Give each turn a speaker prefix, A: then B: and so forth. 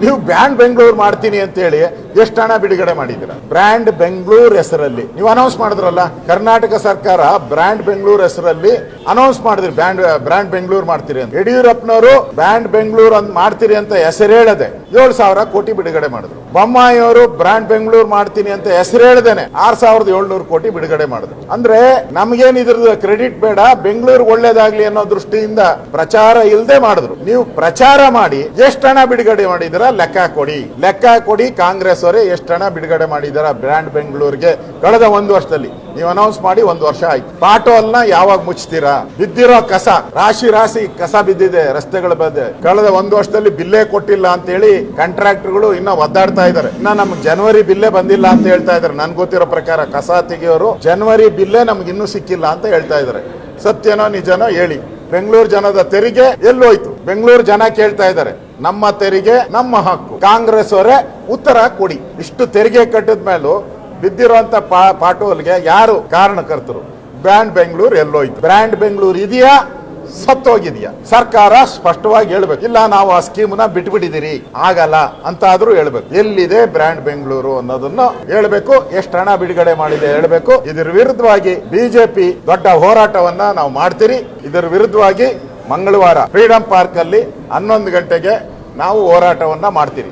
A: ನೀವು ಬ್ರ್ಯಾಂಡ್ ಬೆಂಗಳೂರು ಮಾಡ್ತೀನಿ ಅಂತ ಹೇಳಿ ಎಷ್ಟು ಹಣ ಬಿಡುಗಡೆ ಮಾಡಿದ್ದೀರಾ? ಬ್ರ್ಯಾಂಡ್ ಬೆಂಗಳೂರು ಹೆಸರಲ್ಲಿ ನೀವು ಅನೌನ್ಸ್ ಮಾಡಿದ್ರಲ್ಲ, ಕರ್ನಾಟಕ ಸರ್ಕಾರ ಬ್ರ್ಯಾಂಡ್ ಬೆಂಗಳೂರು ಹೆಸರಲ್ಲಿ ಅನೌನ್ಸ್ ಮಾಡಿದ್ರಿ, ಬ್ರ್ಯಾಂಡ್ ಬೆಂಗಳೂರು ಮಾಡ್ತೀರಿ ಅಂತ. ಯಡಿಯೂರಪ್ಪನವರು ಬ್ರ್ಯಾಂಡ್ ಬೆಂಗಳೂರು ಅಂತ ಮಾಡ್ತೀರಿ ಅಂತ ಹೆಸರು ಹೇಳದೆ 7,000 ಕೋಟಿ ಬಿಡುಗಡೆ ಮಾಡಿದ್ರು. ಬೊಮ್ಮಾಯಿ ಅವರು ಬ್ರ್ಯಾಂಡ್ ಬೆಂಗಳೂರು ಮಾಡ್ತೀನಿ ಅಂತ ಹೆಸರು ಹೇಳದೇನೆ 6,700 ಕೋಟಿ ಬಿಡುಗಡೆ ಮಾಡಿದ್ರು. ಅಂದ್ರೆ ನಮ್ಗೇನ್ ಇದ್ರದ್ದು ಕ್ರೆಡಿಟ್ ಬೇಡ, ಬೆಂಗಳೂರು ಒಳ್ಳೇದಾಗ್ಲಿ ಅನ್ನೋ ದೃಷ್ಟಿಯಿಂದ ಪ್ರಚಾರ ಇಲ್ಲದೆ ಮಾಡಿದ್ರು. ನೀವು ಪ್ರಚಾರ ಮಾಡಿ ಎಷ್ಟು ಹಣ ಬಿಡುಗಡೆ ಮಾಡಿದಿರ ಲೆಕ್ಕ ಕೊಡಿ. ಕಾಂಗ್ರೆಸ್ ಅವರೇ ಎಷ್ಟು ಹಣ ಬಿಡುಗಡೆ ಮಾಡಿದಾರ ಬ್ರ್ಯಾಂಡ್ ಬೆಂಗಳೂರಿಗೆ ಕಳೆದ 1 ವರ್ಷದಲ್ಲಿ? ನೀವು ಅನೌನ್ಸ್ ಮಾಡಿ 1 ವರ್ಷ ಆಯ್ತು. ಪಾಟೋಲ್ನ ಯಾವಾಗ ಮುಚ್ತೀರಾ? ಬಿದ್ದಿರೋ ಕಸ ರಾಶಿ ಕಸ ಬಿದ್ದಿದೆ ರಸ್ತೆಗಳ ಬಗ್ಗೆ. ಕಳೆದ 1 ವರ್ಷದಲ್ಲಿ ಬಿಲ್ಲೇ ಕೊಟ್ಟಿಲ್ಲ ಅಂತ ಹೇಳಿ ಕಾಂಟ್ರಾಕ್ಟರ್ಗಳು ಇನ್ನ ಒದ್ದಾಡ್ತಾ ಇದ್ದಾರೆ. ಇನ್ನ ನಮ್ಗೆ ಜನವರಿ ಬಿಲ್ಲೇ ಬಂದಿಲ್ಲ ಅಂತ ಹೇಳ್ತಾ ಇದ್ದಾರೆ. ನನ್ಗೆ ಗೊತ್ತಿರೋ ಪ್ರಕಾರ ಕಸ ತೆಗೆಯೋರು ಜನವರಿ ಬಿಲ್ಲೇ ನಮ್ಗೆ ಇನ್ನೂ ಸಿಕ್ಕಿಲ್ಲ ಅಂತ ಹೇಳ್ತಾ ಇದ್ದಾರೆ. ಸತ್ಯನೋ ನಿಜನೋ ಹೇಳಿ. ಬೆಂಗಳೂರು ಜನದ ತೆರಿಗೆ ಎಲ್ಲೋಯ್ತು? ಬೆಂಗಳೂರು ಜನ ಕೇಳ್ತಾ ಇದ್ದಾರೆ, ನಮ್ಮ ತೆರಿಗೆ ನಮ್ಮ ಹಕ್ಕು. ಕಾಂಗ್ರೆಸ್ ಅವರೇ ಉತ್ತರ ಕೊಡಿ. ಇಷ್ಟು ತೆರಿಗೆ ಕಟ್ಟಿದ ಮೇಲೂ ಬಿದ್ದಿರುವಂತ ಪಾಟೋಲ್ಗೆ ಯಾರು ಕಾರಣಕರ್ತರು? ಬ್ರ್ಯಾಂಡ್ ಬೆಂಗಳೂರು ಎಲ್ಲೋಯ್ತು? ಬ್ರ್ಯಾಂಡ್ ಬೆಂಗಳೂರು ಇದೆಯಾ ಸತ್ತೋಗಿದೆಯಾ? ಸರ್ಕಾರ ಸ್ಪಷ್ಟವಾಗಿ ಹೇಳ್ಬೇಕು. ಇಲ್ಲ ನಾವು ಆ ಸ್ಕೀಮ್ನ ಬಿಟ್ಬಿಟ್ಟಿದ್ದೀರಿ, ಆಗಲ್ಲ ಅಂತಾದ್ರೂ ಹೇಳ್ಬೇಕು. ಎಲ್ಲಿದೆ ಬ್ರ್ಯಾಂಡ್ ಬೆಂಗಳೂರು ಅನ್ನೋದನ್ನ ಹೇಳ್ಬೇಕು. ಎಷ್ಟು ಹಣ ಬಿಡುಗಡೆ ಮಾಡಿದೆ ಹೇಳ್ಬೇಕು. ಇದರ ವಿರುದ್ಧವಾಗಿ ಬಿಜೆಪಿ ದೊಡ್ಡ ಹೋರಾಟವನ್ನ ನಾವು ಮಾಡ್ತೀರಿ. ಇದರ ವಿರುದ್ಧವಾಗಿ ಮಂಗಳವಾರ ಫ್ರೀಡಂ ಪಾರ್ಕ್ ಅಲ್ಲಿ 11 ಗಂಟೆಗೆ ನಾವು ಹೋರಾಟವನ್ನ ಮಾಡ್ತೀರಿ.